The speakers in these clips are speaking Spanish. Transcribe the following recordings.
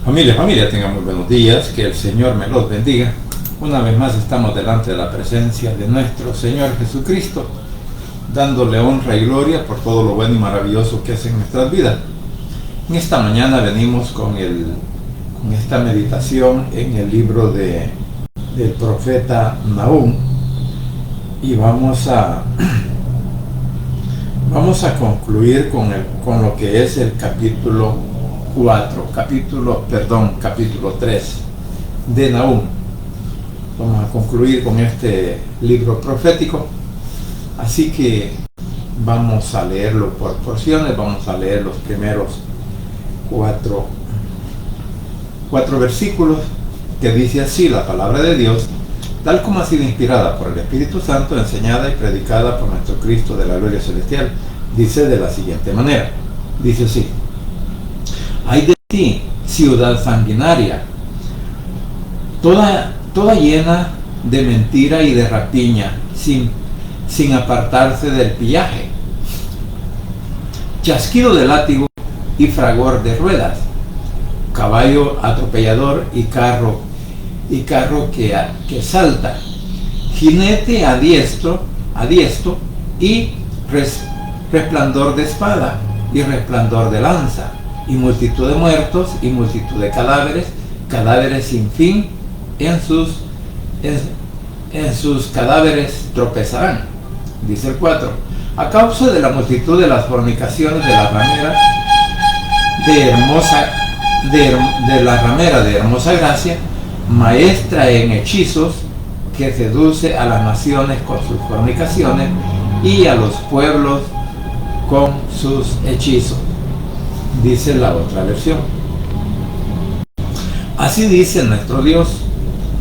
Familia, tengan muy buenos días, que el Señor me los bendiga. Una vez más estamos delante de la presencia de nuestro Señor Jesucristo, dándole honra y gloria por todo lo bueno y maravilloso que hace en nuestras vidas. En esta mañana venimos con esta meditación en el libro del profeta Nahum, y vamos a concluir con lo que es el capítulo 3 de Nahum. Vamos a concluir con este libro profético, así que vamos a leerlo por porciones. Vamos a leer los primeros cuatro versículos, que dice así la palabra de Dios, tal como ha sido inspirada por el Espíritu Santo, enseñada y predicada por nuestro Cristo de la gloria celestial. Dice de la siguiente manera, dice así: ay de ti, ciudad sanguinaria, toda llena de mentira y de rapiña, sin apartarse del pillaje, chasquido de látigo y fragor de ruedas, caballo atropellador y carro que salta, jinete a diestro y resplandor de espada y resplandor de lanza, y multitud de muertos y multitud de cadáveres sin fin, en sus cadáveres tropezarán. Dice el 4: a causa de la multitud de las fornicaciones de la ramera de hermosa gracia, maestra en hechizos, que seduce a las naciones con sus fornicaciones y a los pueblos con sus hechizos. Dice la otra versión: así dice nuestro Dios,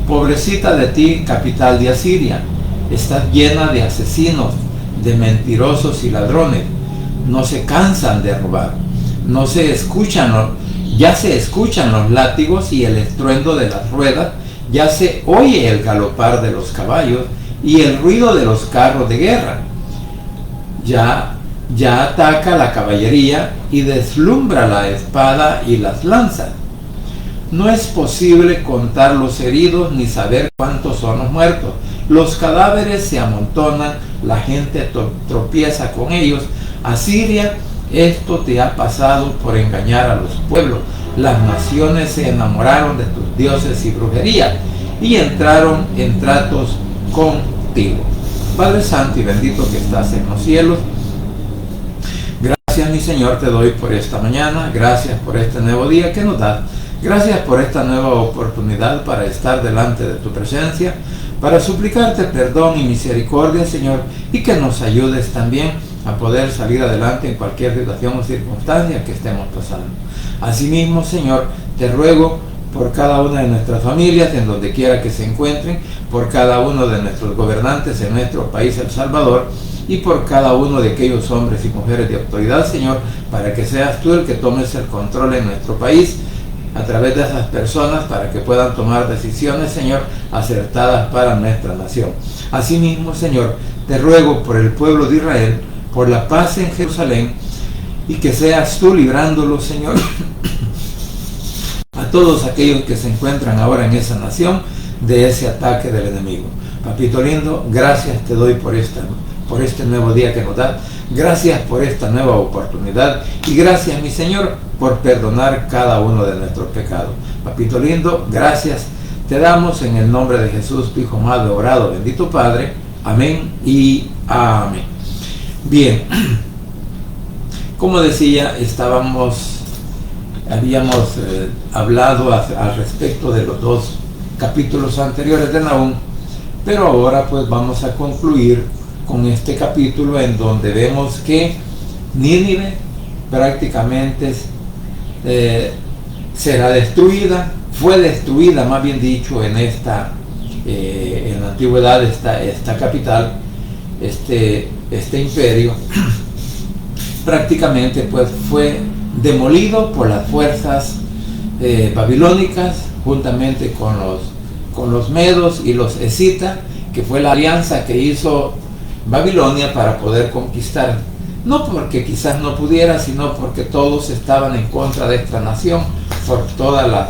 pobrecita de ti, capital de Asiria, estás llena de asesinos, de mentirosos y ladrones, no se cansan de robar, ya se escuchan los látigos y el estruendo de las ruedas, ya se oye el galopar de los caballos y el ruido de los carros de guerra. Ya ataca la caballería y deslumbra la espada y las lanzas. No es posible contar los heridos ni saber cuántos son los muertos. Los cadáveres se amontonan, la gente tropieza con ellos. Asiria, esto te ha pasado por engañar a los pueblos. Las naciones se enamoraron de tus dioses y brujería y entraron en tratos contigo. Padre Santo y bendito que estás en los cielos, gracias, mi Señor, te doy por esta mañana. Gracias por este nuevo día que nos das. Gracias por esta nueva oportunidad para estar delante de tu presencia, para suplicarte perdón y misericordia, Señor, y que nos ayudes también a poder salir adelante en cualquier situación o circunstancia que estemos pasando. Asimismo, Señor, te ruego por cada una de nuestras familias, en donde quiera que se encuentren, por cada uno de nuestros gobernantes en nuestro país, El Salvador, y por cada uno de aquellos hombres y mujeres de autoridad, Señor, para que seas tú el que tomes el control en nuestro país, a través de esas personas, para que puedan tomar decisiones, Señor, acertadas para nuestra nación. Asimismo, Señor, te ruego por el pueblo de Israel, por la paz en Jerusalén, y que seas tú librándolos, Señor, a todos aquellos que se encuentran ahora en esa nación, de ese ataque del enemigo. Papito lindo, gracias te doy por este nuevo día que nos da. Gracias por esta nueva oportunidad, y gracias, mi Señor, por perdonar cada uno de nuestros pecados. Papito lindo, gracias te damos en el nombre de Jesús, tu Hijo amado, orado, bendito Padre. Amén y amén. Bien, como decía, habíamos hablado al respecto de los dos capítulos anteriores de Nahum, pero ahora pues vamos a concluir con este capítulo, en donde vemos que Nínive prácticamente será destruida, fue destruida, más bien dicho, en la antigüedad, esta capital, este imperio, prácticamente pues fue demolido por las fuerzas babilónicas, juntamente con los medos y los escitas, que fue la alianza que hizo Babilonia para poder conquistar no porque quizás no pudiera, sino porque todos estaban en contra de esta nación por todas las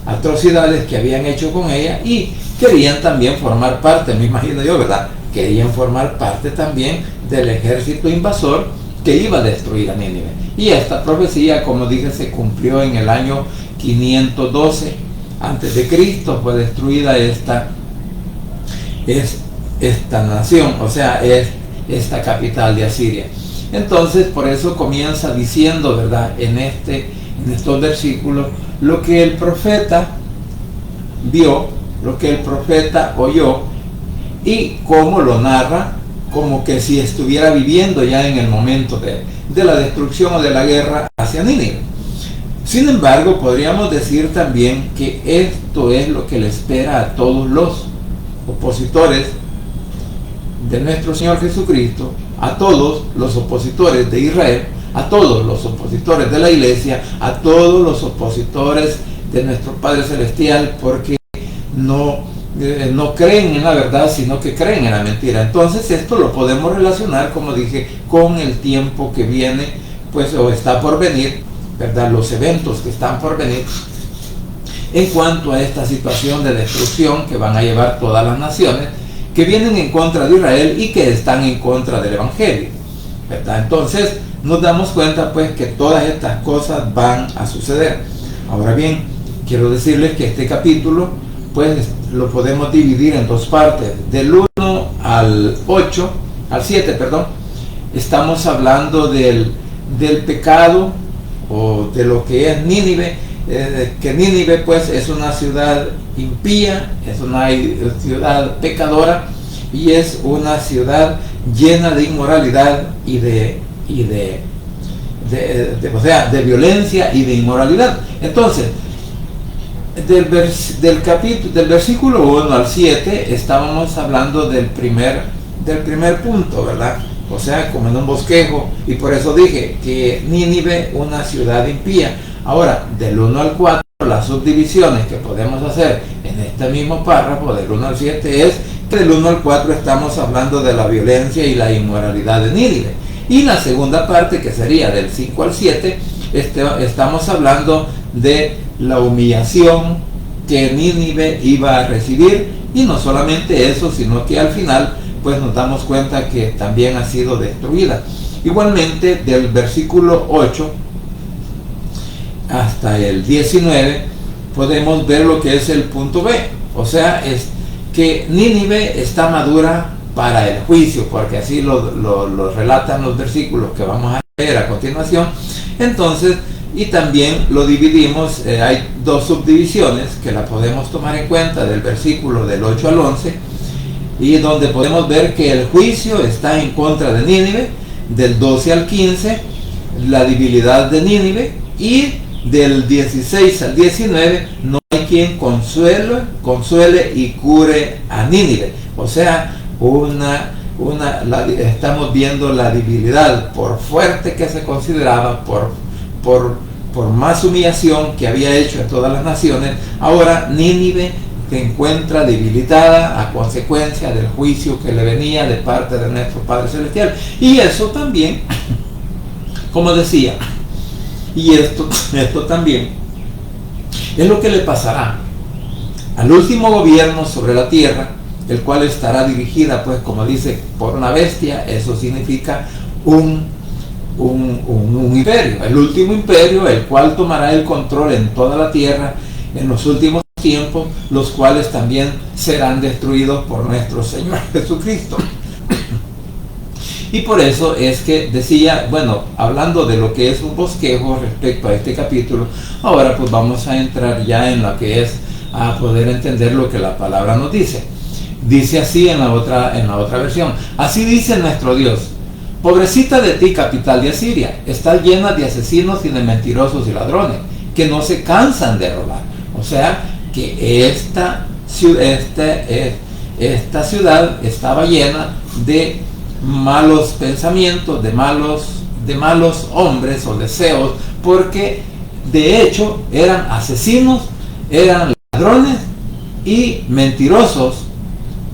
atrocidades que habían hecho con ella, y querían también formar parte, me imagino yo, ¿verdad? Querían formar parte también del ejército invasor que iba a destruir a Nínive. Y esta profecía, como dije, se cumplió en el año 512 antes de Cristo. Fue destruida esta nación, o sea, esta capital de Asiria. Entonces, por eso comienza diciendo, ¿verdad?, en estos versículos, lo que el profeta vio, lo que el profeta oyó, y cómo lo narra, como que si estuviera viviendo ya en el momento de la destrucción o de la guerra hacia Nínive. Sin embargo, podríamos decir también que esto es lo que le espera a todos los opositores de nuestro Señor Jesucristo, a todos los opositores de Israel, a todos los opositores de la iglesia, a todos los opositores de nuestro Padre Celestial, porque no creen en la verdad, sino que creen en la mentira. Entonces esto lo podemos relacionar, como dije, con el tiempo que viene, pues, o está por venir, ¿verdad?, los eventos que están por venir en cuanto a esta situación de destrucción que van a llevar todas las naciones que vienen en contra de Israel y que están en contra del Evangelio, ¿verdad? Entonces nos damos cuenta, pues, que todas estas cosas van a suceder. Ahora bien, quiero decirles que este capítulo, pues, lo podemos dividir en dos partes. Del 1 al 7, perdón, estamos hablando del pecado, o de lo que es Nínive, que Nínive, pues, es una ciudad impía, es una ciudad pecadora, y es una ciudad llena de inmoralidad y de violencia y de inmoralidad. Entonces, del versículo 1 al 7 estábamos hablando del primer punto, ¿verdad? O sea, como en un bosquejo, y por eso dije que Nínive, una ciudad impía. Ahora, del 1 al 4, las subdivisiones que podemos hacer en este mismo párrafo, del 1 al 7, es que del 1 al 4 estamos hablando de la violencia y la inmoralidad de Nínive. Y la segunda parte, que sería del 5 al 7, estamos hablando de la humillación que Nínive iba a recibir, y no solamente eso, sino que al final, pues, nos damos cuenta que también ha sido destruida. Igualmente, del versículo 8 hasta el 19 podemos ver lo que es el punto B, o sea, es que Nínive está madura para el juicio, porque así lo relatan los versículos que vamos a leer a continuación. Entonces, y también lo dividimos, hay dos subdivisiones que la podemos tomar en cuenta, del versículo del 8 al 11, y donde podemos ver que el juicio está en contra de Nínive. Del 12 al 15, la debilidad de Nínive, y del 16 al 19, no hay quien consuele y cure a Nínive. O sea, estamos viendo la debilidad, por fuerte que se consideraba, por más humillación que había hecho a todas las naciones. Ahora Nínive se encuentra debilitada a consecuencia del juicio que le venía de parte de nuestro Padre Celestial. Y eso también, como decía, y esto también es lo que le pasará al último gobierno sobre la tierra, el cual estará dirigida, pues, como dice, por una bestia. Eso significa un imperio, el último imperio, el cual tomará el control en toda la tierra en los últimos tiempos, los cuales también serán destruidos por nuestro Señor Jesucristo. Y por eso es que decía, bueno, hablando de lo que es un bosquejo respecto a este capítulo, ahora pues vamos a entrar ya en lo que es a poder entender lo que la palabra nos dice. Dice así en la otra versión: así dice nuestro Dios: pobrecita de ti, capital de Asiria, está llena de asesinos y de mentirosos y ladrones, que no se cansan de robar. O sea, que esta ciudad estaba llena de malos pensamientos, de malos hombres o deseos, porque de hecho eran asesinos, eran ladrones y mentirosos,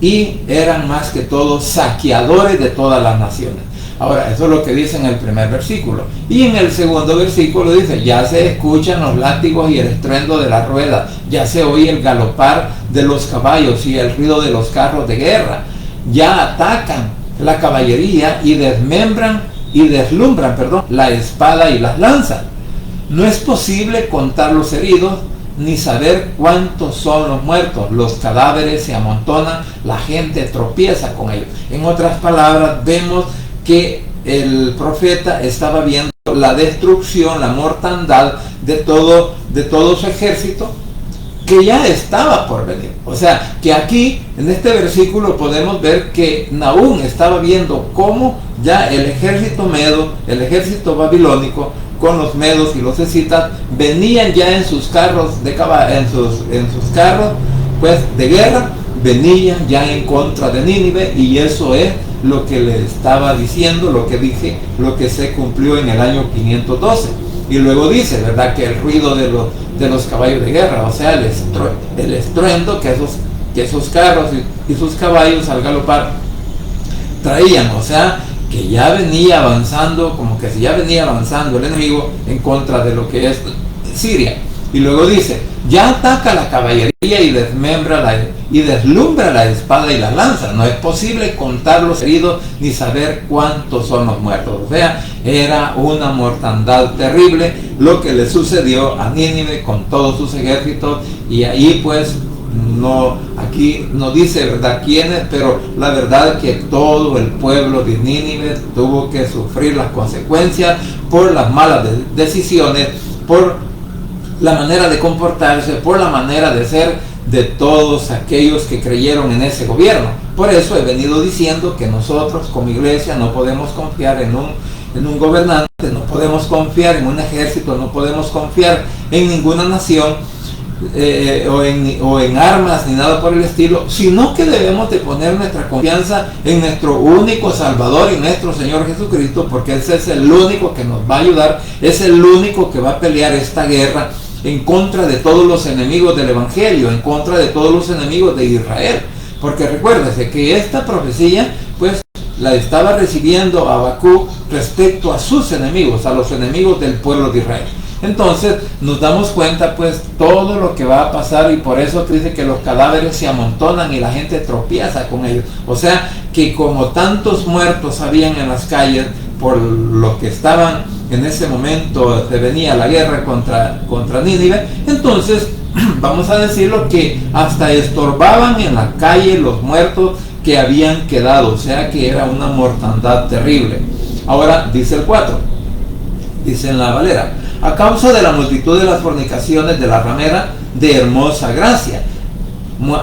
y eran más que todo saqueadores de todas las naciones. Ahora, eso es lo que dice en el primer versículo. Y en el segundo versículo dice, ya se escuchan los látigos y el estruendo de la rueda, ya se oye el galopar de los caballos y el ruido de los carros de guerra. Ya atacan la caballería y deslumbran, la espada y las lanzas. No es posible contar los heridos ni saber cuántos son los muertos. Los cadáveres se amontonan, la gente tropieza con ellos. En otras palabras, vemos que el profeta estaba viendo la destrucción, la mortandad de todo su ejército, que ya estaba por venir. O sea, que aquí, en este versículo, podemos ver que Nahum estaba viendo cómo ya el ejército medo, el ejército babilónico, con los medos y los escitas, venían ya en sus carros en sus carros pues de guerra, venían ya en contra de Nínive, y eso es lo que le estaba diciendo, lo que se cumplió en el año 512. Y luego dice, ¿verdad?, que el ruido de los caballos de guerra, o sea, el estruendo que esos carros y sus caballos al galopar traían, o sea, que ya venía avanzando, como que si ya venía avanzando el enemigo en contra de lo que es Siria. Y luego dice, ya ataca la caballería y deslumbra la espada y la lanza. No es posible contar los heridos ni saber cuántos son los muertos. O sea, era una mortandad terrible lo que le sucedió a Nínive con todos sus ejércitos. Y ahí pues aquí no dice, ¿verdad?, quiénes, pero la verdad es que todo el pueblo de Nínive tuvo que sufrir las consecuencias por las malas decisiones, por la manera de comportarse, por la manera de ser de todos aquellos que creyeron en ese gobierno. Por eso he venido diciendo que nosotros como iglesia no podemos confiar en un gobernante, no podemos confiar en un ejército, no podemos confiar en ninguna nación, o en armas ni nada por el estilo, sino que debemos de poner nuestra confianza en nuestro único Salvador y nuestro Señor Jesucristo, porque ese es el único que nos va a ayudar, es el único que va a pelear esta guerra en contra de todos los enemigos del Evangelio, en contra de todos los enemigos de Israel. Porque recuérdese que esta profecía pues la estaba recibiendo Habacuc respecto a sus enemigos, a los enemigos del pueblo de Israel. Entonces nos damos cuenta pues todo lo que va a pasar, y por eso dice que los cadáveres se amontonan y la gente tropieza con ellos. O sea que como tantos muertos habían en las calles por los que estaban en ese momento, se venía la guerra contra Nínive, entonces vamos a decirlo que hasta estorbaban en la calle los muertos que habían quedado. O sea que era una mortandad terrible. Ahora dice el 4, dice en la Valera: a causa de la multitud de las fornicaciones de la ramera de hermosa gracia,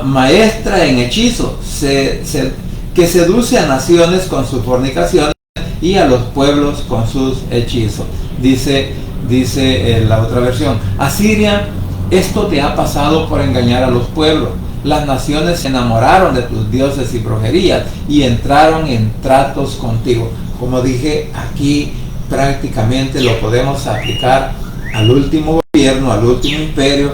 maestra en hechizos, que seduce a naciones con sus fornicaciones y a los pueblos con sus hechizos. Dice la otra versión: Asiria, esto te ha pasado por engañar a los pueblos. Las naciones se enamoraron de tus dioses y brujerías y entraron en tratos contigo. Como dije, aquí prácticamente lo podemos aplicar al último gobierno, al último imperio,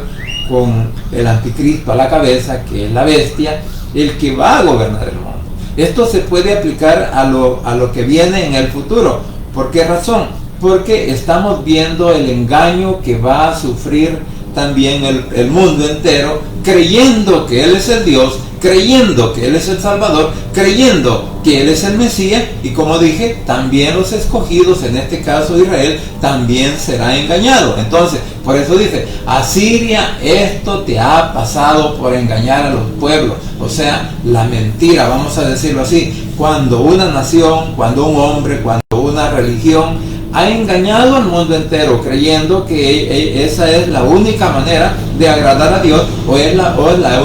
con el anticristo a la cabeza, que es la bestia, el que va a gobernar el mundo. Esto se puede aplicar a lo que viene en el futuro. ¿Por qué razón? Porque estamos viendo el engaño que va a sufrir también el mundo entero, creyendo que Él es el Dios, creyendo que Él es el Salvador, creyendo que Él es el Mesías, y como dije, también los escogidos, en este caso Israel, también será engañado. Entonces, por eso dice: Asiria, esto te ha pasado por engañar a los pueblos. O sea, la mentira, vamos a decirlo así. Cuando una nación, cuando un hombre, cuando una religión ha engañado al mundo entero creyendo que esa es la única manera de agradar a Dios, o es la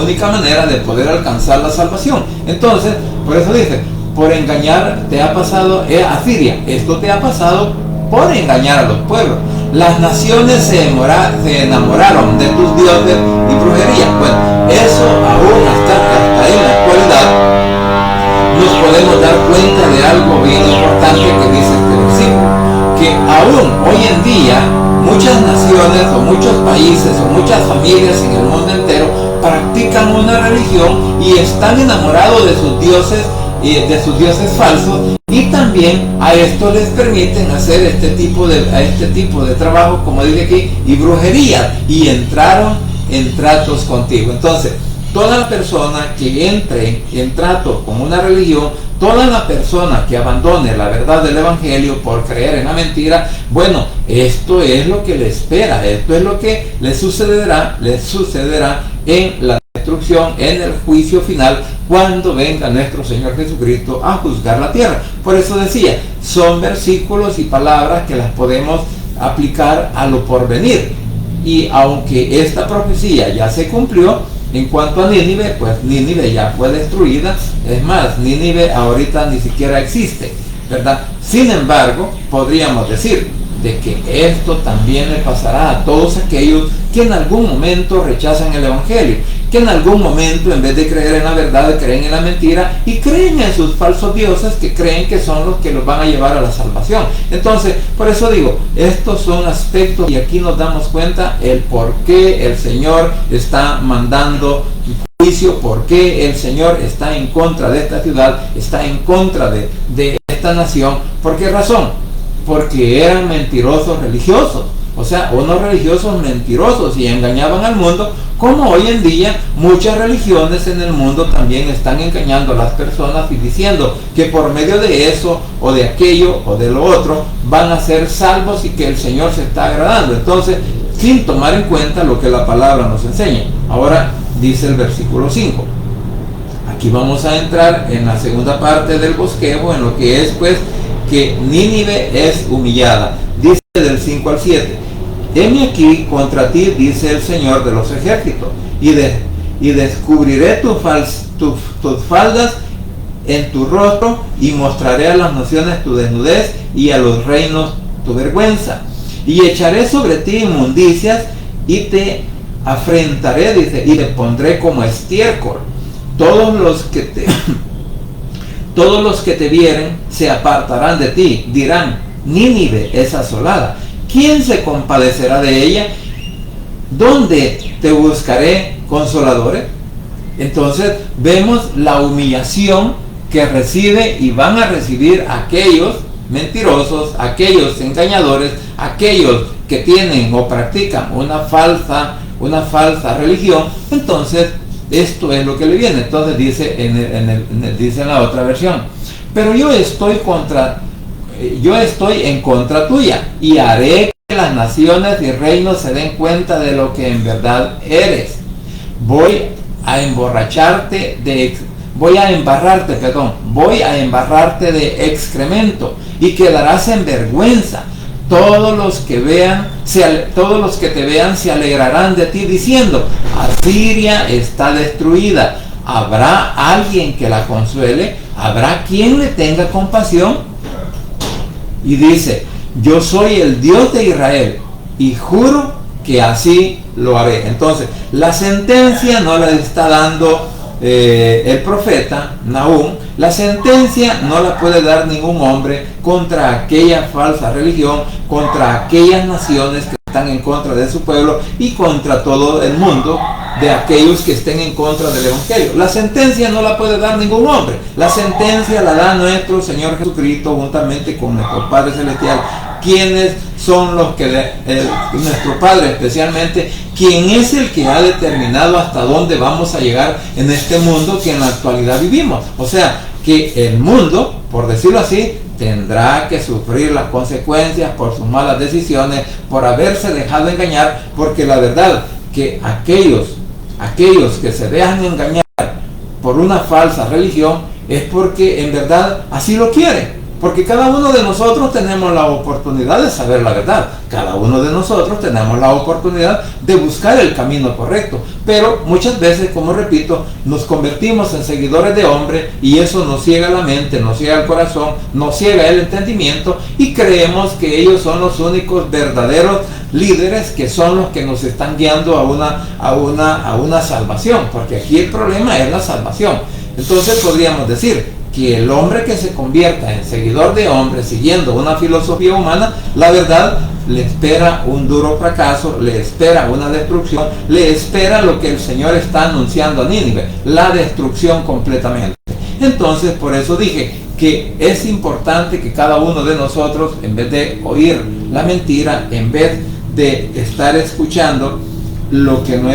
única manera de poder alcanzar la salvación. Entonces, por eso dice: por engañar te ha pasado, Asiria, esto te ha pasado por engañar a los pueblos. Las naciones se enamoraron de tus dioses y brujerías. Bueno, eso aún hasta en la actualidad nos podemos dar cuenta de algo bien importante que dice este versículo, que aún hoy en día muchas naciones o muchos países o muchas familias en el mundo entero practican una religión y están enamorados de sus dioses de sus dioses falsos, y también a esto les permiten hacer este tipo de trabajo, como dice aquí, y brujería, y entraron en tratos contigo. Entonces, toda persona que entre en trato con una religión, toda la persona que abandone la verdad del evangelio por creer en la mentira, bueno, esto es lo que le espera, esto es lo que le sucederá en la destrucción, en el juicio final, cuando venga nuestro Señor Jesucristo a juzgar la tierra. Por eso decía, son versículos y palabras que las podemos aplicar a lo porvenir. Y aunque esta profecía ya se cumplió, en cuanto a Nínive, pues Nínive ya fue destruida. Es más, Nínive ahorita ni siquiera existe, ¿verdad? Sin embargo, podríamos decir de que esto también le pasará a todos aquellos que en algún momento rechazan el evangelio, que en algún momento, en vez de creer en la verdad, creen en la mentira y creen en sus falsos dioses, que creen que son los que los van a llevar a la salvación. Entonces, por eso digo, estos son aspectos, y aquí nos damos cuenta el por qué el Señor está mandando juicio, por qué el Señor está en contra de esta ciudad, está en contra de esta nación. ¿Por qué razón? Porque eran mentirosos religiosos, o sea, unos religiosos mentirosos, y engañaban al mundo, como hoy en día muchas religiones en el mundo también están engañando a las personas y diciendo que por medio de eso o de aquello o de lo otro van a ser salvos y que el Señor se está agradando. Entonces, sin tomar en cuenta lo que la palabra nos enseña. Ahora dice el versículo 5. Aquí vamos a entrar en la segunda parte del bosquejo, en lo que es pues que Nínive es humillada. Dice del 5 al 7. Heme aquí contra ti, dice el Señor de los ejércitos, y descubriré tus faldas en tu rostro, y mostraré a las naciones tu desnudez, y a los reinos tu vergüenza. Y echaré sobre ti inmundicias, y te afrentaré, dice, y te pondré como estiércol. Todos los que te vieren se apartarán de ti, dirán, Nínive es asolada. ¿Quién se compadecerá de ella? ¿Dónde te buscaré consoladores? Entonces vemos la humillación que recibe y van a recibir aquellos mentirosos, aquellos engañadores, aquellos que tienen o practican una falsa religión. Entonces esto es lo que le viene. Entonces dice dice en la otra versión, pero yo estoy en contra tuya, y haré que las naciones y reinos se den cuenta de lo que en verdad eres. Voy a embarrarte de excremento, y quedarás en vergüenza. Todos los que te vean se alegrarán de ti, diciendo, Asiria está destruida. ¿Habrá alguien que la consuele? ¿Habrá quien le tenga compasión? Y dice, yo soy el Dios de Israel, y juro que así lo haré. Entonces, la sentencia no la está dando el profeta Nahum. La sentencia no la puede dar ningún hombre contra aquella falsa religión, contra aquellas naciones que están en contra de su pueblo, y contra todo el mundo de aquellos que estén en contra del evangelio. La sentencia no la puede dar ningún hombre. La sentencia la da nuestro Señor Jesucristo juntamente con nuestro Padre Celestial. ¿Quiénes son los que nuestro Padre especialmente, quien es el que ha determinado hasta dónde vamos a llegar en este mundo que en la actualidad vivimos? O sea, que el mundo, por decirlo así, tendrá que sufrir las consecuencias por sus malas decisiones, por haberse dejado engañar, porque la verdad que aquellos que se dejan engañar por una falsa religión es porque en verdad así lo quieren. Porque cada uno de nosotros tenemos la oportunidad de saber la verdad. Cada uno de nosotros tenemos la oportunidad de buscar el camino correcto. Pero muchas veces, como repito, nos convertimos en seguidores de hombres, y eso nos ciega la mente, nos ciega el corazón, nos ciega el entendimiento, y creemos que ellos son los únicos verdaderos líderes, que son los que nos están guiando a una salvación. Porque aquí el problema es la salvación. Entonces podríamos decir que el hombre que se convierta en seguidor de hombres siguiendo una filosofía humana, la verdad le espera un duro fracaso, le espera una destrucción, le espera lo que el Señor está anunciando a Nínive, la destrucción completamente. Entonces, por eso dije que es importante que cada uno de nosotros, en vez de oír la mentira, en vez de estar escuchando lo que no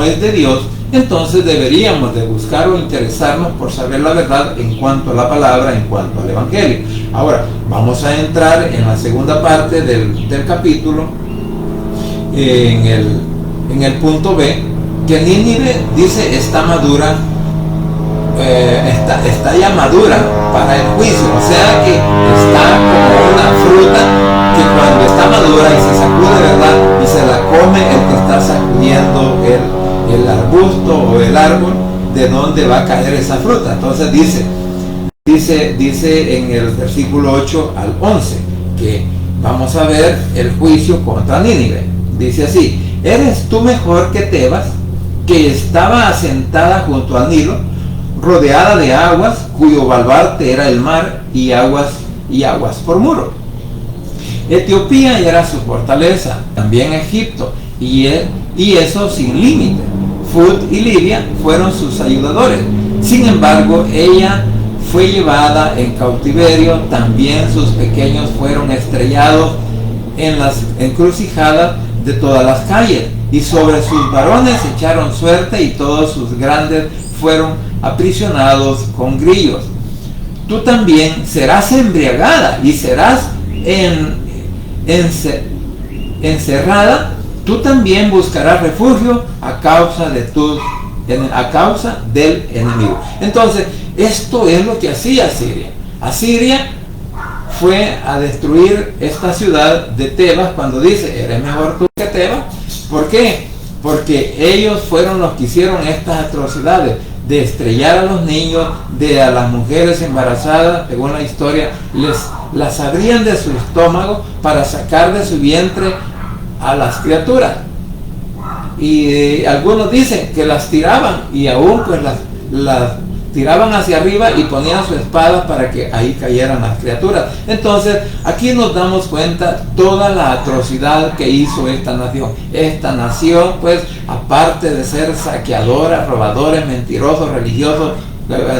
es de Dios, entonces deberíamos de buscar o interesarnos por saber la verdad en cuanto a la palabra, en cuanto al Evangelio. Ahora, vamos a entrar en la segunda parte del capítulo, en el punto B, que Nínive, dice, está madura, está ya madura para el juicio, o sea que está como una fruta que cuando está madura y se sacude, ¿verdad?, y se la come el que está sacudiendo el arbusto o el árbol, de dónde va a caer esa fruta. Entonces dice en el versículo 8 al 11 que vamos a ver el juicio contra Nínive. Dice así: ¿eres tú mejor que Tebas, que estaba asentada junto al Nilo, rodeada de aguas, cuyo baluarte era el mar y aguas por muro? Etiopía era su fortaleza, también Egipto, y eso sin límite. Fut y Libia fueron sus ayudadores. Sin embargo, ella fue llevada en cautiverio, también sus pequeños fueron estrellados en las encrucijadas de todas las calles, y sobre sus varones echaron suerte, y todos sus grandes fueron aprisionados con grillos. Tú también serás embriagada y serás encerrada. Tú también buscarás refugio a causa del enemigo. Entonces, esto es lo que hacía Asiria. Asiria fue a destruir esta ciudad de Tebas cuando dice: eres mejor tú que Tebas. ¿Por qué? Porque ellos fueron los que hicieron estas atrocidades de estrellar a los niños, de a las mujeres embarazadas, según la historia, las abrían de su estómago para sacar de su vientre a las criaturas, y algunos dicen que las tiraban, y aún pues las tiraban hacia arriba y ponían su espada para que ahí cayeran las criaturas. Entonces aquí nos damos cuenta toda la atrocidad que hizo esta nación. Esta nación, pues, aparte de ser saqueadora, robadores, mentirosos, religiosos,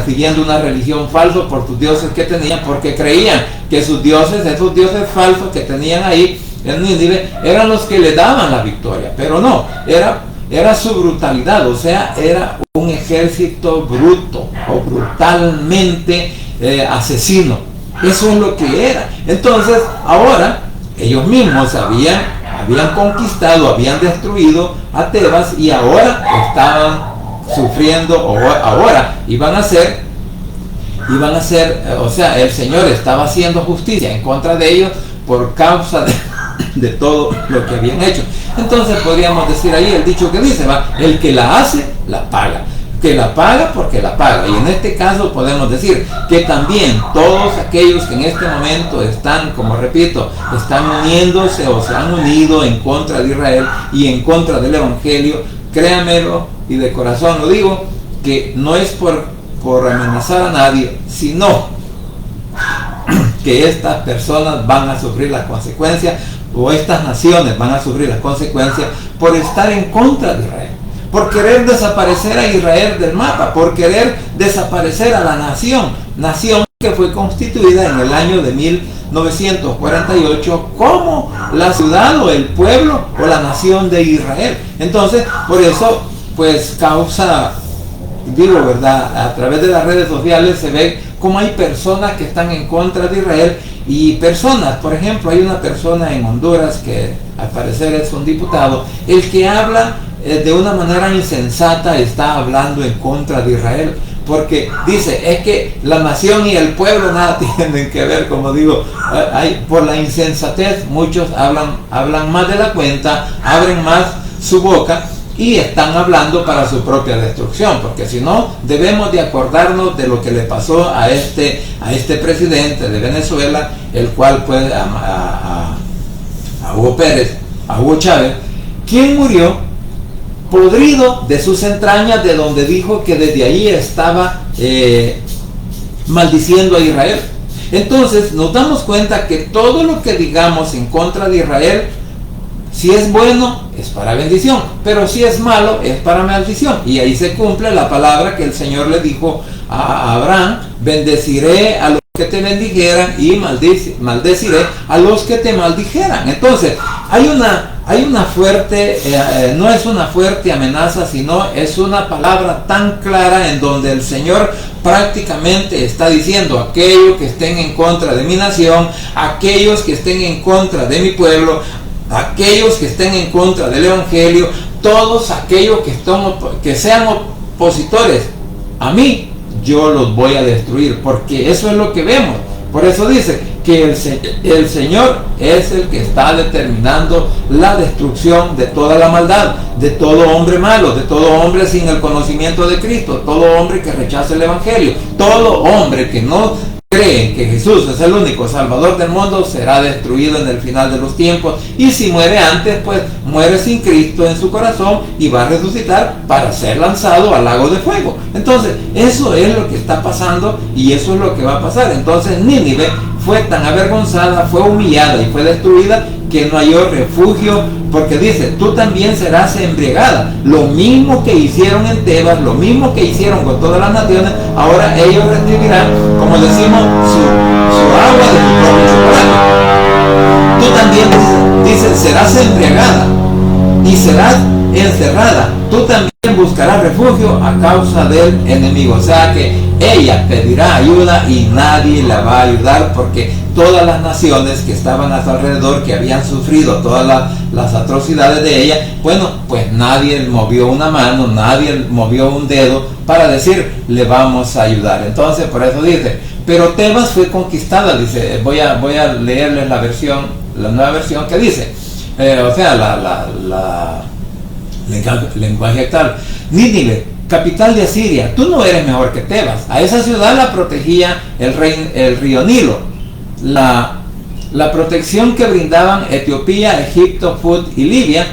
siguiendo una religión falsa por sus dioses que tenían, porque creían que esos dioses falsos que tenían ahí en Nínive eran los que le daban la victoria, pero no, era su brutalidad, o sea, era un ejército bruto o brutalmente asesino. Eso es lo que era. Entonces, ahora ellos mismos habían conquistado, habían destruido a Tebas, y ahora estaban sufriendo, o ahora iban a ser, o sea, el Señor estaba haciendo justicia en contra de ellos por causa de todo lo que habían hecho. Entonces podríamos decir ahí el dicho que dice, el que la hace, la paga. Que la paga porque la paga. Y en este caso podemos decir que también todos aquellos que en este momento están, como repito, están uniéndose o se han unido en contra de Israel y en contra del Evangelio, créanmelo, y de corazón lo digo, que no es por amenazar a nadie, sino que estas personas van a sufrir las consecuencias, o estas naciones van a sufrir las consecuencias por estar en contra de Israel, por querer desaparecer a Israel del mapa, por querer desaparecer a la nación que fue constituida en el año de 1948 como la ciudad o el pueblo o la nación de Israel. Entonces, por eso, pues causa, digo, ¿verdad?, a través de las redes sociales se ve cómo hay personas que están en contra de Israel, y personas, por ejemplo, hay una persona en Honduras que al parecer es un diputado, el que habla de una manera insensata, está hablando en contra de Israel, porque dice, es que la nación y el pueblo nada tienen que ver, como digo, por la insensatez, muchos hablan más de la cuenta, abren más su boca, y están hablando para su propia destrucción, porque si no, debemos de acordarnos de lo que le pasó a este presidente de Venezuela, el cual fue a Hugo Chávez, quien murió podrido de sus entrañas, de donde dijo que desde ahí estaba maldiciendo a Israel. Entonces nos damos cuenta que todo lo que digamos en contra de Israel, si es bueno, es para bendición, pero si es malo, es para maldición. Y ahí se cumple la palabra que el Señor le dijo a Abraham: bendeciré a los que te bendijeran y maldeciré a los que te maldijeran. Entonces, hay una fuerte, no es una fuerte amenaza, sino es una palabra tan clara en donde el Señor prácticamente está diciendo: aquellos que estén en contra de mi nación, aquellos que estén en contra de mi pueblo, aquellos que estén en contra del Evangelio, todos aquellos que sean opositores a mí, yo los voy a destruir, porque eso es lo que vemos. Por eso dice que el Señor es el que está determinando la destrucción de toda la maldad, de todo hombre malo, de todo hombre sin el conocimiento de Cristo, todo hombre que rechaza el Evangelio, todo hombre que no cree que Jesús es el único Salvador del mundo, será destruido en el final de los tiempos. Y si muere antes, pues muere sin Cristo en su corazón y va a resucitar para ser lanzado al lago de fuego. Entonces, eso es lo que está pasando y eso es lo que va a pasar. Entonces, Nínive fue tan avergonzada, fue humillada y fue destruida que no halló refugio, porque dice: tú también serás embriagada. Lo mismo que hicieron en Tebas, lo mismo que hicieron con todas las naciones, ahora ellos recibirán, como decimos, su agua de su propio chocolate. Tú también, dice, serás embriagada y serás encerrada. Tú también buscarás refugio a causa del enemigo. O sea que ella pedirá ayuda y nadie la va a ayudar, porque todas las naciones que estaban a su alrededor, que habían sufrido todas las atrocidades de ella, bueno, pues nadie movió una mano, nadie movió un dedo para decir: le vamos a ayudar. Entonces, por eso dice: pero Tebas fue conquistada. Dice, voy a leerles la nueva versión que dice, lenguaje actual: Nínive, capital de Asiria, tú no eres mejor que Tebas. A esa ciudad la protegía el río Nilo. La protección que brindaban Etiopía, Egipto, Put y Libia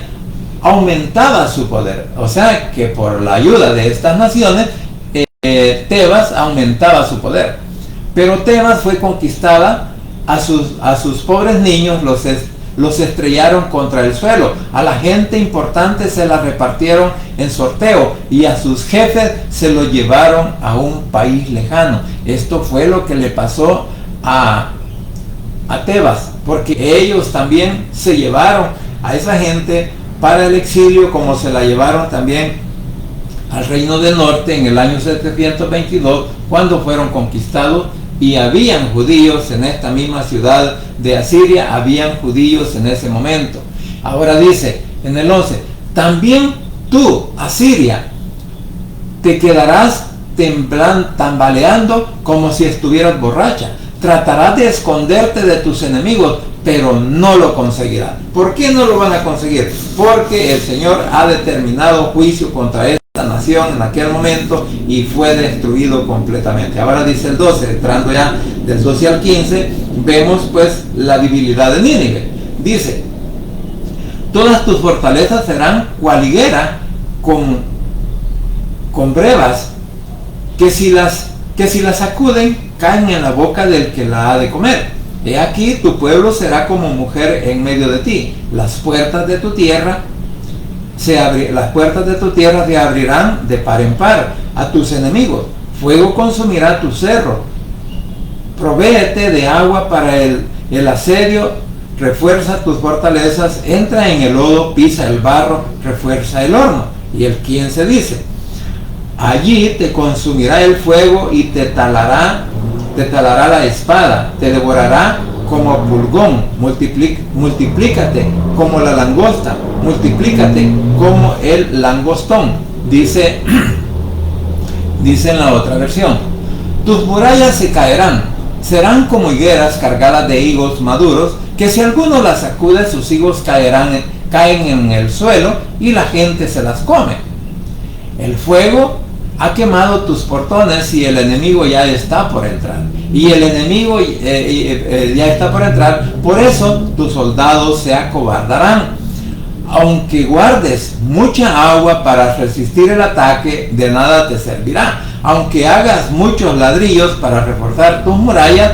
aumentaba su poder. O sea que por la ayuda de estas naciones, Tebas aumentaba su poder. Pero Tebas fue conquistada, a sus pobres niños los estrellaron contra el suelo, a la gente importante se la repartieron en sorteo y a sus jefes se los llevaron a un país lejano. Esto fue lo que le pasó a Tebas, porque ellos también se llevaron a esa gente para el exilio, como se la llevaron también al reino del norte en el año 722, cuando fueron conquistados. Y habían judíos en esta misma ciudad de Asiria, habían judíos en ese momento. Ahora dice en el 11: también tú, Asiria, te quedarás tambaleando como si estuvieras borracha. Tratarás de esconderte de tus enemigos, pero no lo conseguirás. ¿Por qué no lo van a conseguir? Porque el Señor ha determinado juicio contra esta nación en aquel momento y fue destruido completamente. Ahora dice el 12, entrando ya del 12 al 15, vemos pues la debilidad de Nínive. Dice: todas tus fortalezas serán cual higuera con brevas, que si las sacuden, caen en la boca del que la ha de comer. He aquí, tu pueblo será como mujer en medio de ti. Las puertas de tu tierra se abrirán de par en par a tus enemigos. Fuego consumirá tu cerro. Provéete de agua para el asedio. Refuerza tus fortalezas. Entra en el lodo, pisa el barro, refuerza el horno. Y el 15 dice: allí te consumirá el fuego y te talará la espada, te devorará como pulgón. Multiplícate como la langosta, multiplícate como el langostón. Dice en la otra versión: tus murallas se caerán, serán como higueras cargadas de higos maduros, que si alguno las sacude, sus higos caen en el suelo y la gente se las come. El fuego ha quemado tus portones y el enemigo ya está por entrar. Y el enemigo ya está por entrar, por eso tus soldados se acobardarán. Aunque guardes mucha agua para resistir el ataque, de nada te servirá. Aunque hagas muchos ladrillos para reforzar tus murallas,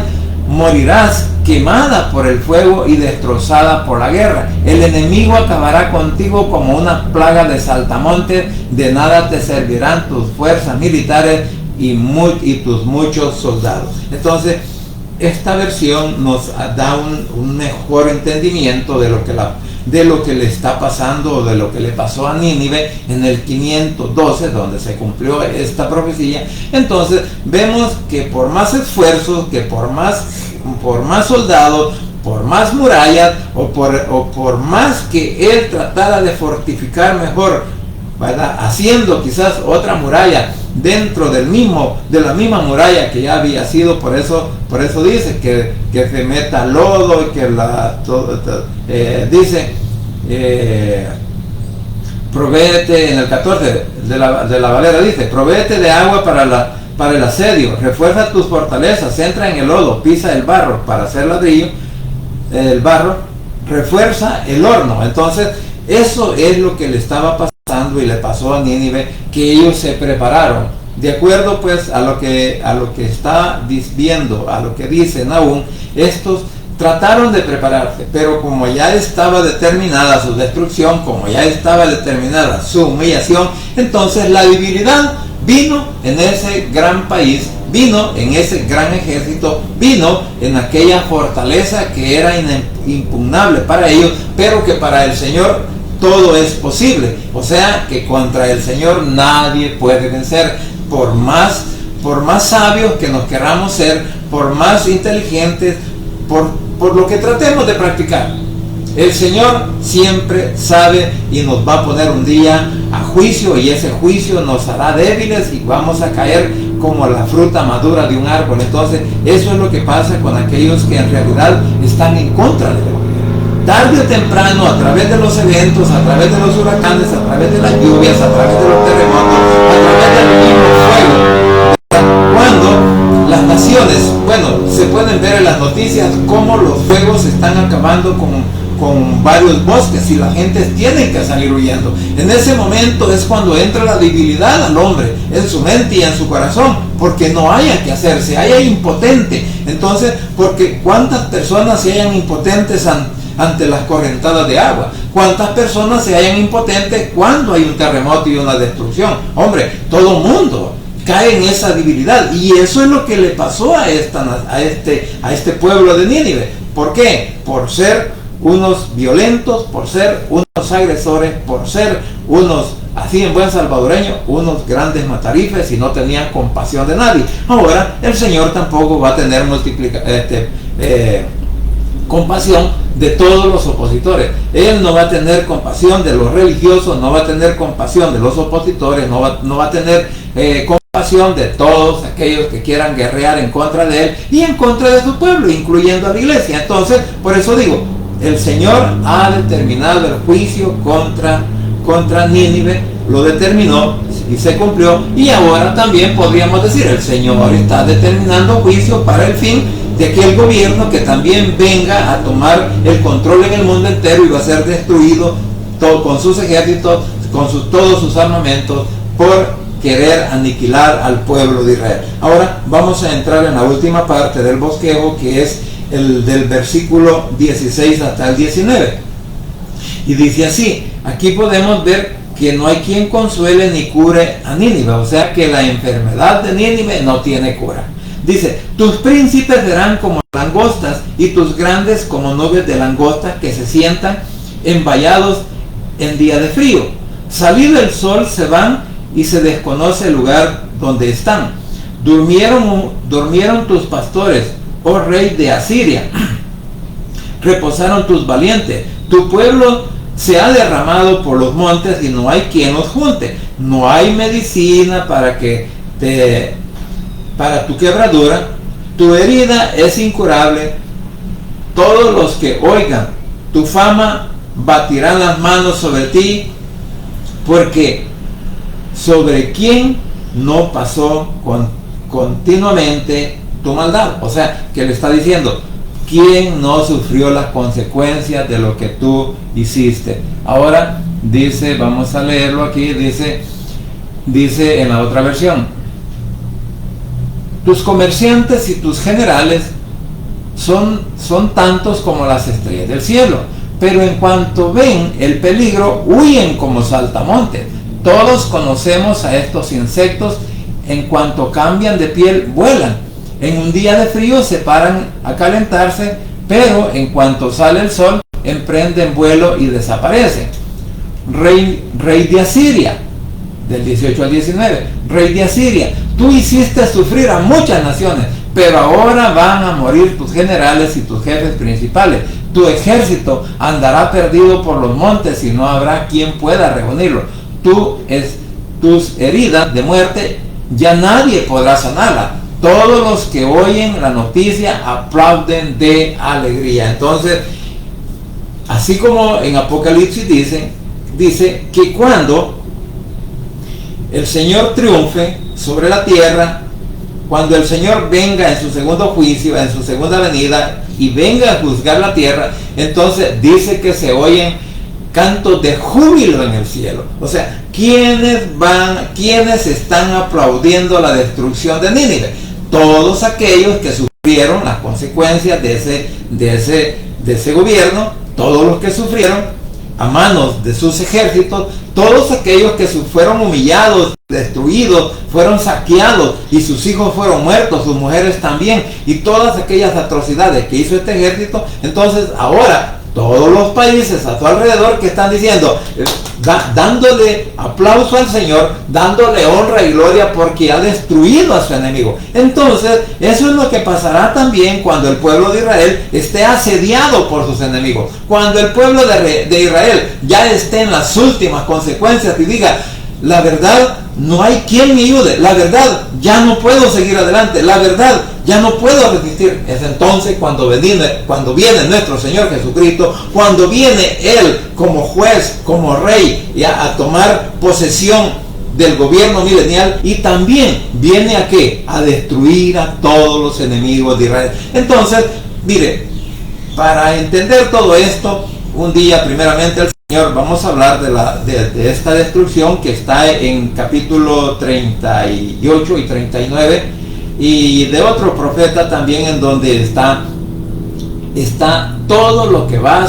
morirás quemada por el fuego y destrozada por la guerra. El enemigo acabará contigo como una plaga de saltamontes, de nada te servirán tus fuerzas militares y tus muchos soldados. Entonces, esta versión nos da un mejor entendimiento de lo que le está pasando, o de lo que le pasó a Nínive en el 512, donde se cumplió esta profecía. Entonces vemos que por más esfuerzos, que por más soldados, por más murallas, o por más que él tratara de fortificar mejor, ¿verdad?, haciendo quizás otra muralla dentro de la misma muralla que ya había sido, por eso dice que se meta lodo, y que dice, provéete, en el 14 de la Valera dice, provéete de agua para el asedio, refuerza tus fortalezas, entra en el lodo, pisa el barro para hacer ladrillo, el barro, refuerza el horno. Entonces, eso es lo que le estaba pasando y le pasó a Nínive, que ellos se prepararon. De acuerdo pues a lo que está viendo, a lo que dice Nahum, estos trataron de prepararse, pero como ya estaba determinada su destrucción, como ya estaba determinada su humillación, entonces la debilidad vino en ese gran país, vino en ese gran ejército, vino en aquella fortaleza que era impugnable para ellos, pero que para el Señor todo es posible. O sea que contra el Señor nadie puede vencer, por más sabios que nos queramos ser, por más inteligentes, por lo que tratemos de practicar. El Señor siempre sabe y nos va a poner un día a juicio, y ese juicio nos hará débiles y vamos a caer como la fruta madura de un árbol. Entonces, eso es lo que pasa con aquellos que en realidad están en contra de Dios. Tarde o temprano, a través de los eventos, a través de los huracanes, a través de las lluvias, a través de los terremotos, a través del mismo fuego, cuando las naciones, se pueden ver en las noticias cómo los fuegos están acabando con varios bosques y la gente tiene que salir huyendo. En ese momento es cuando entra la debilidad al hombre, en su mente y en su corazón, porque no haya que hacer, se haya impotente. Entonces, porque ¿cuántas personas se hallan impotentes ante las correntadas de agua? ¿Cuántas personas se hallan impotentes cuando hay un terremoto y una destrucción? Hombre, todo mundo cae en esa debilidad, y eso es lo que le pasó a este pueblo de Nínive. ¿Por qué? Por ser unos violentos, por ser unos agresores, por ser unos, así en buen salvadoreño, unos grandes matarifes, y no tenían compasión de nadie. Ahora el Señor tampoco va a tener compasión de todos los opositores. Él no va a tener compasión de los religiosos, no va a tener compasión de los opositores, no va a tener compasión de todos aquellos que quieran guerrear en contra de él y en contra de su pueblo, incluyendo a la iglesia. Entonces, por eso digo, el Señor ha determinado el juicio contra Nínive, lo determinó y se cumplió, y ahora también podríamos decir, el Señor está determinando juicio para el fin de aquel gobierno que también venga a tomar el control en el mundo entero y va a ser destruido todo, con sus ejércitos, con todos sus armamentos, por querer aniquilar al pueblo de Israel. Ahora vamos a entrar en la última parte del bosquejo, que es el del versículo 16 hasta el 19. Y dice así, aquí podemos ver que no hay quien consuele ni cure a Nínive, o sea que la enfermedad de Nínive no tiene cura. Dice, tus príncipes serán como langostas y tus grandes como nubes de langostas que se sientan envallados en día de frío. Salido el sol se van y se desconoce el lugar donde están. Durmieron tus pastores, oh rey de Asiria. Reposaron tus valientes. Tu pueblo se ha derramado por los montes y no hay quien los junte. No hay medicina para tu quebradura. Tu herida es incurable. Todos los que oigan tu fama batirán las manos sobre ti, porque sobre quién no pasó continuamente tu maldad. O sea, que le está diciendo, ¿quién no sufrió las consecuencias de lo que tú hiciste? Ahora dice, vamos a leerlo aquí, dice en la otra versión, tus comerciantes y tus generales son tantos como las estrellas del cielo, pero en cuanto ven el peligro, huyen como saltamontes. Todos conocemos a estos insectos, en cuanto cambian de piel, vuelan. En un día de frío se paran a calentarse, pero en cuanto sale el sol, emprenden vuelo y desaparecen. Rey de Asiria, del 18 al 19, rey de Asiria, tú hiciste sufrir a muchas naciones, pero ahora van a morir tus generales y tus jefes principales. Tu ejército andará perdido por los montes y no habrá quien pueda reunirlo. Tus heridas de muerte ya nadie podrá sanarlas. Todos los que oyen la noticia aplauden de alegría. Entonces, así como en Apocalipsis dice que cuando el Señor triunfe sobre la tierra, cuando el Señor venga en su segundo juicio, en su segunda venida, y venga a juzgar la tierra, entonces dice que se oyen cantos de júbilo en el cielo. O sea, ¿quiénes están aplaudiendo la destrucción de Nínive? Todos aquellos que sufrieron las consecuencias de ese gobierno, todos los que sufrieron a manos de sus ejércitos, todos aquellos que fueron humillados, destruidos, fueron saqueados y sus hijos fueron muertos, sus mujeres también, y todas aquellas atrocidades que hizo este ejército. Entonces ahora todos los países a su alrededor que están diciendo, dándole aplauso al Señor, dándole honra y gloria porque ha destruido a su enemigo. Entonces eso es lo que pasará también cuando el pueblo de Israel esté asediado por sus enemigos, cuando el pueblo de Israel ya esté en las últimas consecuencias y diga, la verdad, no hay quien me ayude, la verdad, ya no puedo seguir adelante, la verdad, ya no puedo resistir. Es entonces cuando viene nuestro Señor Jesucristo, cuando viene Él como juez, como rey, a tomar posesión del gobierno milenial, y también viene a ¿qué? A destruir a todos los enemigos de Israel. Entonces, mire, para entender todo esto, un día primeramente el Señor, vamos a hablar de esta destrucción que está en capítulo 38 y 39, y de otro profeta también, en donde está todo lo que van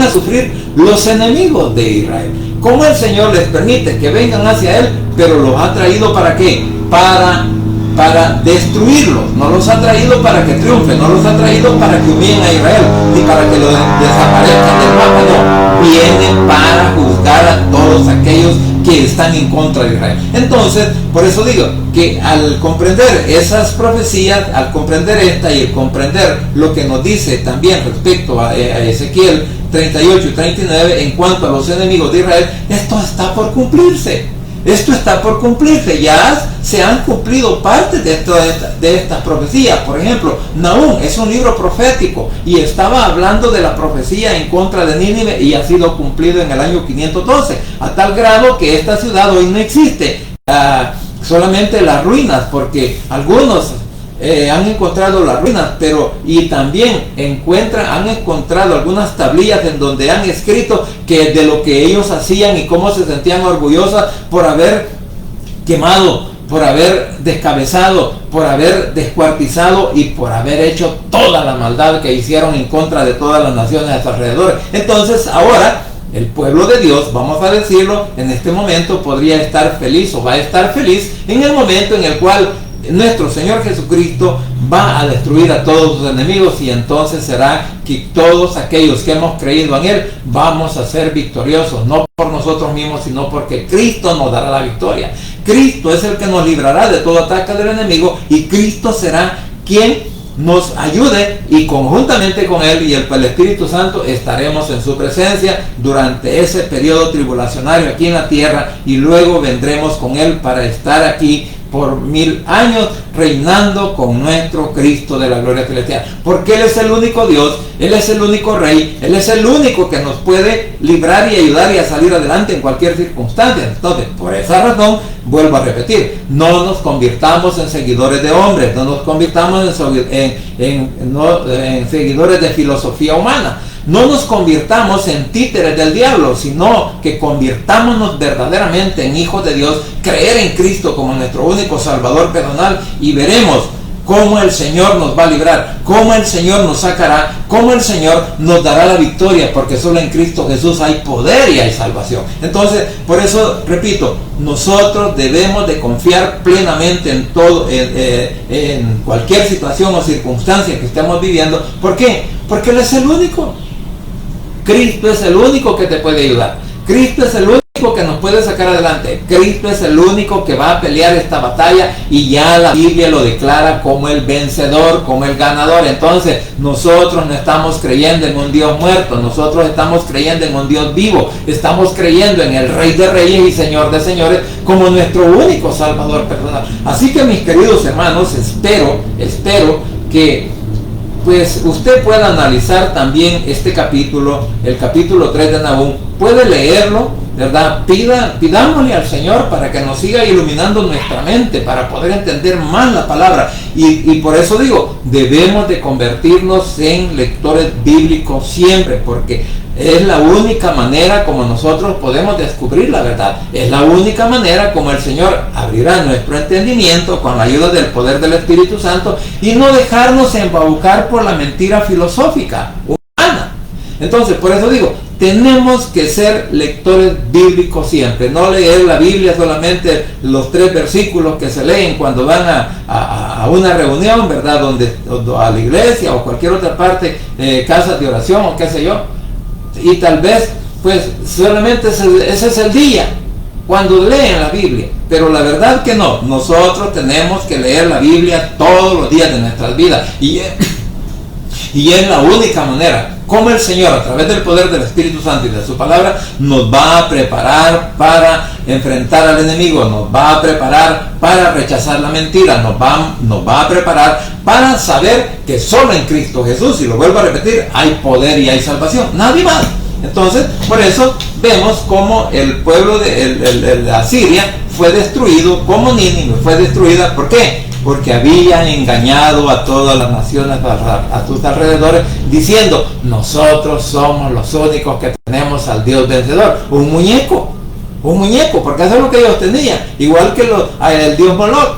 a sufrir los enemigos de Israel. Cómo el Señor les permite que vengan hacia Él, pero los ha traído ¿para qué? Para destruirlos. No los ha traído para que triunfen, no los ha traído para que humillen a Israel, ni para que lo desaparezcan del mapa, no. Vienen para juzgar a todos aquellos que están en contra de Israel. Entonces, por eso digo que al comprender esas profecías, al comprender esta y al comprender lo que nos dice también respecto a Ezequiel 38 y 39 en cuanto a los enemigos de Israel, esto está por cumplirse. Esto está por cumplirse. Ya se han cumplido parte de estas profecías. Por ejemplo, Nahum es un libro profético y estaba hablando de la profecía en contra de Nínive, y ha sido cumplido en el año 512, a tal grado que esta ciudad hoy no existe, solamente las ruinas, porque algunos han encontrado las ruinas, y también han encontrado algunas tablillas en donde han escrito que de lo que ellos hacían y cómo se sentían orgullosas por haber quemado, por haber descabezado, por haber descuartizado y por haber hecho toda la maldad que hicieron en contra de todas las naciones a su alrededor. Entonces ahora el pueblo de Dios, vamos a decirlo, en este momento podría estar feliz, o va a estar feliz en el momento en el cual nuestro Señor Jesucristo va a destruir a todos sus enemigos, y entonces será que todos aquellos que hemos creído en Él vamos a ser victoriosos, no por nosotros mismos, sino porque Cristo nos dará la victoria. Cristo es el que nos librará de todo ataque del enemigo, y Cristo será quien nos ayude, y conjuntamente con Él y el Espíritu Santo estaremos en su presencia durante ese periodo tribulacionario aquí en la tierra, y luego vendremos con Él para estar aquí por 1000 años reinando con nuestro Cristo de la gloria celestial, porque Él es el único Dios, Él es el único Rey, Él es el único que nos puede librar y ayudar y a salir adelante en cualquier circunstancia. Entonces, por esa razón, vuelvo a repetir, no nos convirtamos en seguidores de hombres, no nos convirtamos en seguidores de filosofía humana, no nos convirtamos en títeres del diablo, sino que convirtámonos verdaderamente en hijos de Dios, creer en Cristo como nuestro único Salvador personal, y veremos cómo el Señor nos va a librar, cómo el Señor nos sacará, cómo el Señor nos dará la victoria, porque solo en Cristo Jesús hay poder y hay salvación. Entonces, por eso, repito, nosotros debemos de confiar plenamente en todo, en cualquier situación o circunstancia que estemos viviendo. ¿Por qué? Porque Él es el único. Cristo es el único que te puede ayudar. Cristo es el único que nos puede sacar adelante. Cristo es el único que va a pelear esta batalla, y ya la Biblia lo declara como el vencedor, como el ganador. Entonces nosotros no estamos creyendo en un Dios muerto, nosotros estamos creyendo en un Dios vivo, estamos creyendo en el Rey de Reyes y Señor de Señores como nuestro único Salvador personal. Así que, mis queridos hermanos, espero que pues usted pueda analizar también este capítulo, el capítulo 3 de Nahum, puede leerlo, ¿verdad? Pidámosle al Señor para que nos siga iluminando nuestra mente, para poder entender más la palabra. Y por eso digo, debemos de convertirnos en lectores bíblicos siempre, porque es la única manera como nosotros podemos descubrir la verdad. Es la única manera como el Señor abrirá nuestro entendimiento con la ayuda del poder del Espíritu Santo, y no dejarnos embaucar por la mentira filosófica humana. Entonces, por eso digo, tenemos que ser lectores bíblicos siempre, no leer la Biblia solamente los 3 versículos que se leen cuando van a una reunión, ¿verdad? A la iglesia o cualquier otra parte, casas de oración o qué sé yo. Y tal vez, pues, solamente ese es el día cuando leen la Biblia. Pero la verdad que no. Nosotros tenemos que leer la Biblia todos los días de nuestras vidas. Y es la única manera como el Señor, a través del poder del Espíritu Santo y de su palabra, nos va a preparar para enfrentar al enemigo, nos va a preparar para rechazar la mentira, nos va a preparar para saber que solo en Cristo Jesús, y lo vuelvo a repetir, hay poder y hay salvación, nadie más. Entonces, por eso vemos cómo el pueblo de Asiria fue destruido, como Nínive fue destruida. ¿Por qué? Porque habían engañado a todas las naciones a sus alrededores, diciendo: nosotros somos los únicos que tenemos al Dios vencedor. Un muñeco, porque eso es lo que ellos tenían, igual que el Dios Moloch,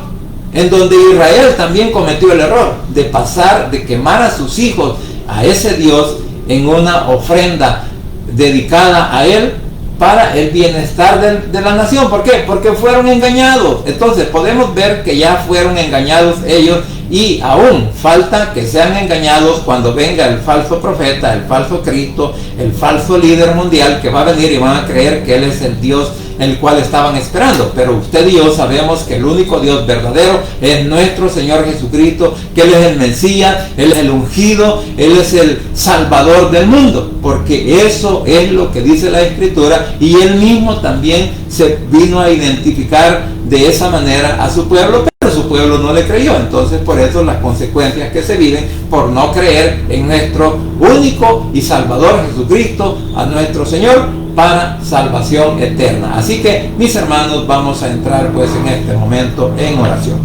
en donde Israel también cometió el error de quemar a sus hijos a ese Dios en una ofrenda dedicada a él para el bienestar de la nación. ¿Por qué? Porque fueron engañados. Entonces podemos ver que ya fueron engañados ellos, y aún falta que sean engañados cuando venga el falso profeta, el falso Cristo, el falso líder mundial, que va a venir y van a creer que Él es el Dios el cual estaban esperando. Pero usted y yo sabemos que el único Dios verdadero es nuestro Señor Jesucristo, que Él es el Mesías, Él es el ungido, Él es el Salvador del mundo, porque eso es lo que dice la Escritura, y Él mismo también se vino a identificar de esa manera a su pueblo, pero su pueblo no le creyó. Entonces, por eso las consecuencias que se viven por no creer en nuestro único y Salvador Jesucristo, a nuestro Señor, para salvación eterna. Así que, mis hermanos, vamos a entrar pues en este momento en oración.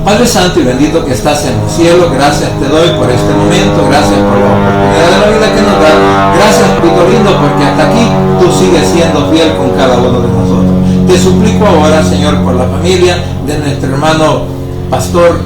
Padre Santo y bendito que estás en los cielos, gracias te doy por este momento, gracias por la oportunidad de la vida que nos das, gracias, Pito lindo, porque hasta aquí tú sigues siendo fiel con cada uno de nosotros. Te suplico ahora, Señor, por la familia de nuestro hermano Pastor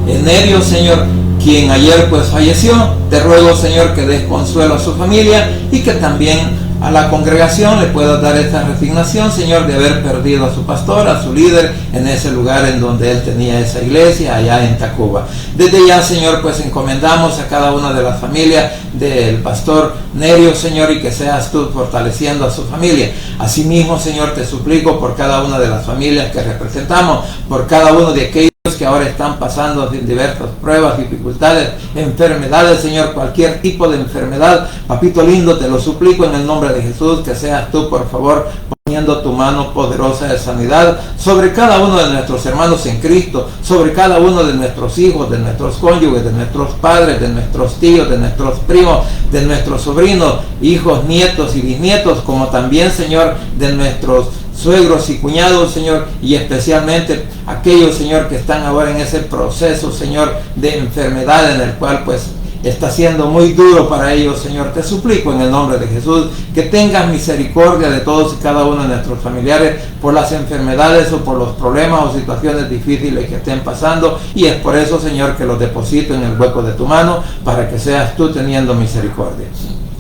Nerio, Señor, quien ayer pues falleció. Te ruego, Señor, que des consuelo a su familia, y que también a la congregación le puedas dar esta resignación, Señor, de haber perdido a su pastor, a su líder, en ese lugar en donde él tenía esa iglesia, allá en Tacuba. Desde ya, Señor, pues encomendamos a cada una de las familias del pastor Nerio, Señor, y que seas tú fortaleciendo a su familia. Asimismo, Señor, te suplico por cada una de las familias que representamos, por cada uno de aquellos que ahora están pasando diversas pruebas, dificultades, enfermedades, Señor, cualquier tipo de enfermedad, papito lindo, te lo suplico en el nombre de Jesús, que seas tú, por favor, poniendo tu mano poderosa de sanidad sobre cada uno de nuestros hermanos en Cristo, sobre cada uno de nuestros hijos, de nuestros cónyuges, de nuestros padres, de nuestros tíos, de nuestros primos, de nuestros sobrinos, hijos, nietos y bisnietos, como también, Señor, de nuestros suegros y cuñados, Señor, y especialmente aquellos, Señor, que están ahora en ese proceso, Señor, de enfermedad, en el cual pues está siendo muy duro para ellos, Señor. Te suplico en el nombre de Jesús que tengas misericordia de todos y cada uno de nuestros familiares por las enfermedades o por los problemas o situaciones difíciles que estén pasando, y es por eso, Señor, que los deposito en el hueco de tu mano para que seas tú teniendo misericordia.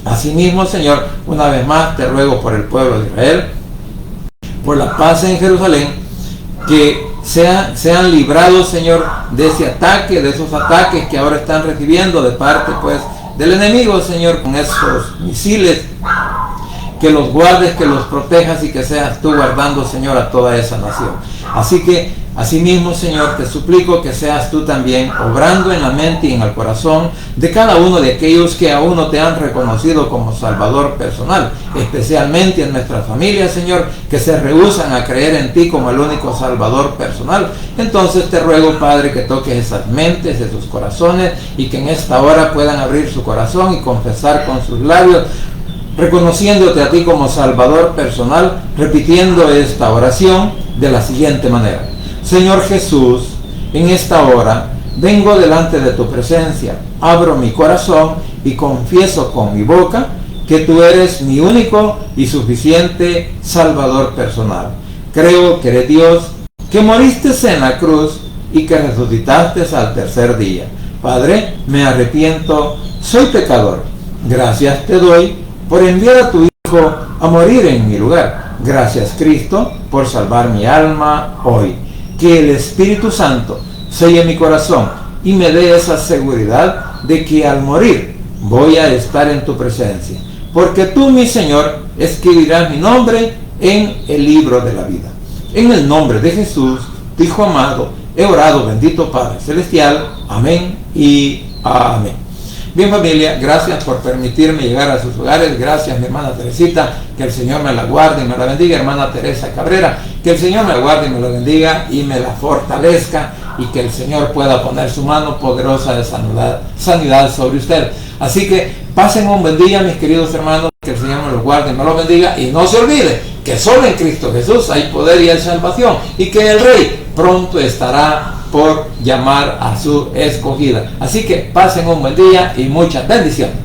Asimismo, Señor, una vez más te ruego por el pueblo de Israel, por la paz en Jerusalén, que sean librados, Señor, de ese ataque, de esos ataques que ahora están recibiendo de parte, pues, del enemigo, Señor, con esos misiles, que los guardes, que los protejas y que seas tú guardando, Señor, a toda esa nación. Así que, asimismo, Señor, te suplico que seas tú también obrando en la mente y en el corazón de cada uno de aquellos que aún no te han reconocido como Salvador personal, especialmente en nuestras familias, Señor, que se rehúsan a creer en ti como el único Salvador personal. Entonces te ruego, Padre, que toques esas mentes, esos corazones, y que en esta hora puedan abrir su corazón y confesar con sus labios, reconociéndote a ti como Salvador personal, repitiendo esta oración de la siguiente manera: Señor Jesús, en esta hora vengo delante de tu presencia, abro mi corazón y confieso con mi boca que tú eres mi único y suficiente Salvador personal. Creo que eres Dios, que moriste en la cruz y que resucitaste al tercer día. Padre, me arrepiento, soy pecador. Gracias te doy por enviar a tu Hijo a morir en mi lugar. Gracias, Cristo, por salvar mi alma hoy. Que el Espíritu Santo selle mi corazón y me dé esa seguridad de que al morir voy a estar en tu presencia, porque tú, mi Señor, escribirás mi nombre en el libro de la vida. En el nombre de Jesús, tu Hijo amado, he orado, bendito Padre Celestial. Amén y amén. Bien, familia, gracias por permitirme llegar a sus hogares. Gracias, mi hermana Teresita, que el Señor me la guarde y me la bendiga. Hermana Teresa Cabrera, que el Señor me la guarde y me la bendiga y me la fortalezca, y que el Señor pueda poner su mano poderosa de sanidad sobre usted. Así que pasen un buen día, mis queridos hermanos, que el Señor me los guarde y me los bendiga, y no se olvide que solo en Cristo Jesús hay poder y hay salvación, y que el Rey pronto estará por llamar a su escogida. Así que pasen un buen día y muchas bendiciones.